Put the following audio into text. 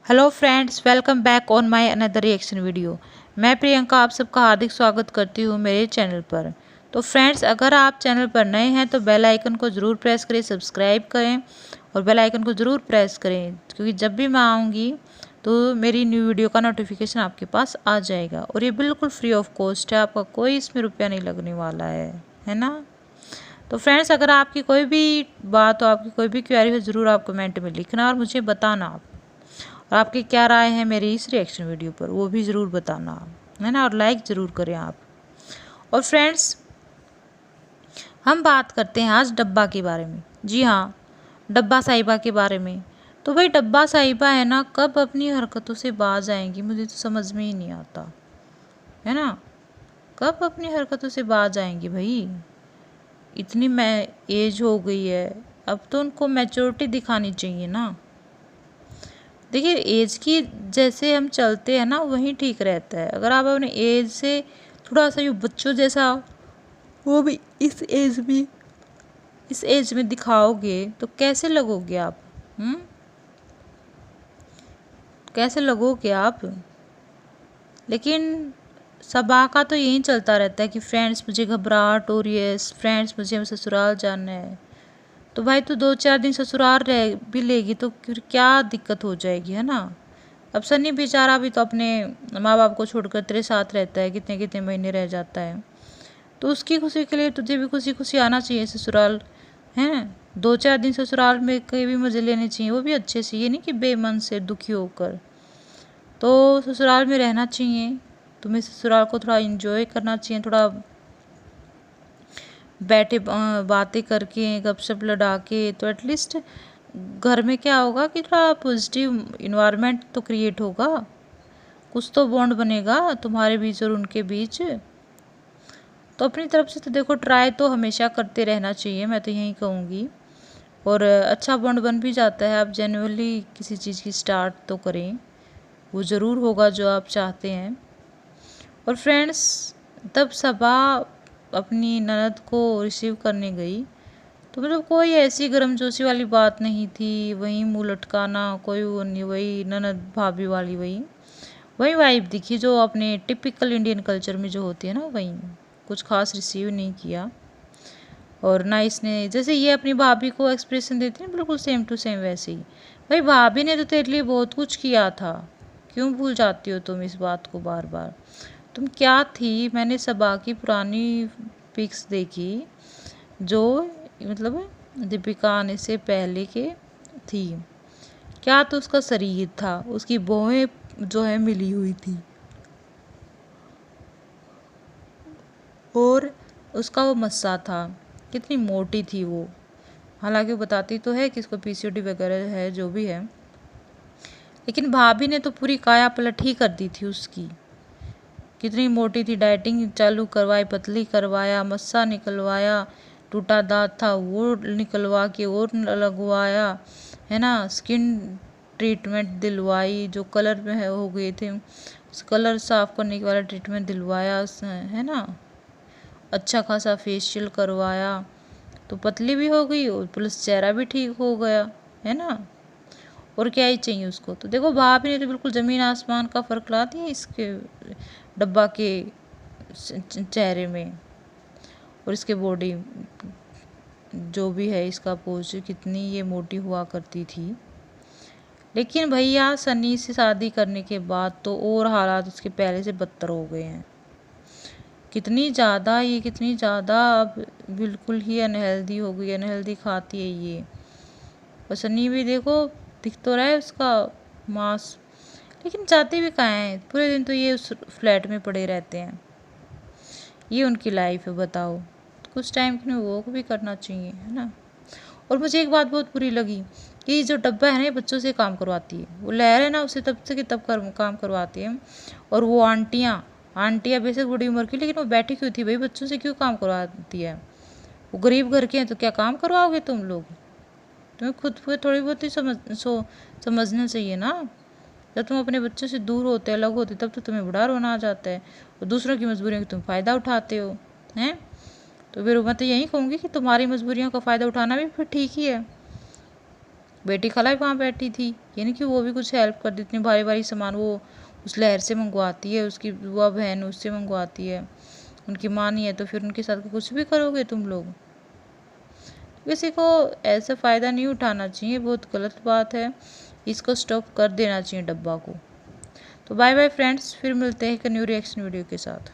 Hello friends, welcome back on my another reaction video. मैं प्रियंका आप सबका हार्दिक स्वागत करती हूँ मेरे चैनल पर। तो फ्रेंड्स, अगर आप चैनल पर नए हैं तो बेल आइकन को ज़रूर प्रेस करें, सब्सक्राइब करें और बेल आइकन को ज़रूर प्रेस करें, क्योंकि जब भी मैं आऊँगी तो मेरी न्यू वीडियो का नोटिफिकेशन आपके पास आ जाएगा। और ये बिल्कुल फ्री ऑफ कॉस्ट है, आपका कोई इसमें रुपया नहीं लगने वाला है ना। तो फ्रेंड्स, अगर आपकी कोई भी बात हो, आपकी कोई भी क्वेरी हो, ज़रूर आप कमेंट में लिखना और मुझे बताना आप। और आपकी क्या राय है मेरी इस रिएक्शन वीडियो पर, वो भी ज़रूर बताना है ना। और लाइक ज़रूर करें आप। और फ्रेंड्स, हम बात करते हैं आज डब्बा के बारे में। जी हाँ, डब्बा साहिबा के बारे में। तो भाई, डब्बा साहिबा है ना, कब अपनी हरकतों से बाज आएंगी, मुझे तो समझ में ही नहीं आता है ना। कब अपनी हरकतों से बाज आएंगी भाई। इतनी मैं एज हो गई है, अब तो उनको मैच्योरिटी दिखानी चाहिए ना। देखिए, एज की जैसे हम चलते हैं ना, वही ठीक रहता है। अगर आप अपने एज से थोड़ा सा यूँ बच्चों जैसा, वो भी इस एज में दिखाओगे तो कैसे लगोगे आप? कैसे लगोगे आप? लेकिन सबा का तो यही चलता रहता है कि फ्रेंड्स मुझे घबराहट हो रही है, फ्रेंड्स मुझे ससुराल जाना है। तो भाई, तो 2-4 दिन ससुराल रह भी लेगी तो फिर क्या दिक्कत हो जाएगी, है ना। अब सन्नी बेचारा भी तो अपने माँ बाप को छोड़कर तेरे साथ रहता है, कितने कितने महीने रह जाता है। तो उसकी खुशी के लिए तुझे भी खुशी खुशी आना चाहिए ससुराल, है। 2-4 दिन ससुराल में कहीं भी मज़े लेने चाहिए, वो भी अच्छे से, ये नहीं कि बेमन से दुखी होकर। तो ससुराल में रहना चाहिए तुम्हें, ससुराल को थोड़ा इंजॉय करना चाहिए, थोड़ा बैठे बातें करके, गपशप लड़ा के। तो एटलीस्ट घर में क्या होगा कि थोड़ा पॉजिटिव इन्वायरमेंट तो क्रिएट होगा, कुछ तो बॉन्ड बनेगा तुम्हारे बीच और उनके बीच। तो अपनी तरफ से तो देखो, ट्राई तो हमेशा करते रहना चाहिए, मैं तो यही कहूँगी। और अच्छा बॉन्ड बन भी जाता है, आप जेन्युइनली किसी चीज़ की स्टार्ट तो करें, वो ज़रूर होगा जो आप चाहते हैं। और फ्रेंड्स, तब सबा अपनी ननद को रिसीव करने गई तो मतलब कोई ऐसी गर्मजोशी वाली बात नहीं थी, वही मुँह लटकाना, कोई वो नहीं, वही ननद भाभी वाली वही वही वाइब दिखी जो अपने टिपिकल इंडियन कल्चर में जो होती है ना, वही। कुछ खास रिसीव नहीं किया। और ना इसने, जैसे ये अपनी भाभी को एक्सप्रेशन देती है बिल्कुल सेम टू सेम वैसे ही। भाई, भाभी ने तो तेरे लिए बहुत कुछ किया था, क्यों भूल जाती हो तुम इस बात को बार बार। तुम क्या थी, मैंने सबा की पुरानी पिक्स देखी जो मतलब दीपिका आने से पहले के थी। क्या तो उसका शरीर था, उसकी भौहें जो है मिली हुई थी, और उसका वो मस्सा था, कितनी मोटी थी वो। हालांकि वो बताती तो है कि इसको पीसीओडी वगैरह है, जो भी है। लेकिन भाभी ने तो पूरी काया पलट ही कर दी थी उसकी। कितनी मोटी थी, डाइटिंग चालू करवाई, पतली करवाया, मस्सा निकलवाया, टूटा दांत था वो निकलवा के और लगवाया, है ना। स्किन ट्रीटमेंट दिलवाई, जो कलर में है हो गए थे उस कलर साफ करने वाला ट्रीटमेंट दिलवाया, है ना। अच्छा खासा फेशियल करवाया, तो पतली भी हो गई और प्लस चेहरा भी ठीक हो गया, है ना। और क्या ही चाहिए उसको। तो देखो, भाभी ने तो बिल्कुल ज़मीन आसमान का फ़र्क ला दिया इसके डब्बा के चेहरे में। और इसके बॉडी जो भी है, इसका पोज, कितनी ये मोटी हुआ करती थी। लेकिन भैया, सनी से शादी करने के बाद तो और हालात उसके पहले से बदतर हो गए हैं। कितनी ज़्यादा अब बिल्कुल ही अनहेल्दी हो गई, अनहेल्दी खाती है ये। और सनी भी देखो, दिख तो रहा है उसका मांस, लेकिन जाते भी कहाँ हैं, पूरे दिन तो ये उस फ्लैट में पड़े रहते हैं। ये उनकी लाइफ है, बताओ। कुछ टाइम के लिए वॉक भी करना चाहिए, है ना। और मुझे एक बात बहुत बुरी लगी कि जो डब्बा है ना, ये बच्चों से काम करवाती है। वो लहर है ना, उसे तब से कि तब काम करवाती है। और वो आंटियाँ बेशक बड़ी उम्र की, लेकिन वो बैठी क्यों थी भाई, बच्चों से क्यों काम करवाती है। वो गरीब घर के हैं तो क्या काम करवाओगे तुम लोग। तुम्हें खुद को थोड़ी बहुत ही समझना चाहिए ना। जब तुम अपने बच्चों से दूर होते, अलग होते, तब तो तुम्हें बड़ा रोना आ जाता है, और दूसरों की मजबूरियों का तुम फ़ायदा उठाते हो, हैं। तो फिर मैं तो यही कहूँगी कि तुम्हारी मजबूरियों का फ़ायदा उठाना भी फिर ठीक ही है। बेटी खलाई वहाँ बैठी थी, यानी कि वो भी कुछ हेल्प कर दी। इतनी भारी भारी सामान वो उस लहर से मंगवाती है, उसकी बुआ बहन उससे मंगवाती है, उनकी माँ नहीं है तो फिर उनके साथ कुछ भी करोगे तुम लोग। किसी को ऐसा फ़ायदा नहीं उठाना चाहिए, बहुत गलत बात है, इसको स्टॉप कर देना चाहिए डब्बा को। तो बाय बाय फ्रेंड्स, फिर मिलते हैं एक न्यू रिएक्शन वीडियो के साथ।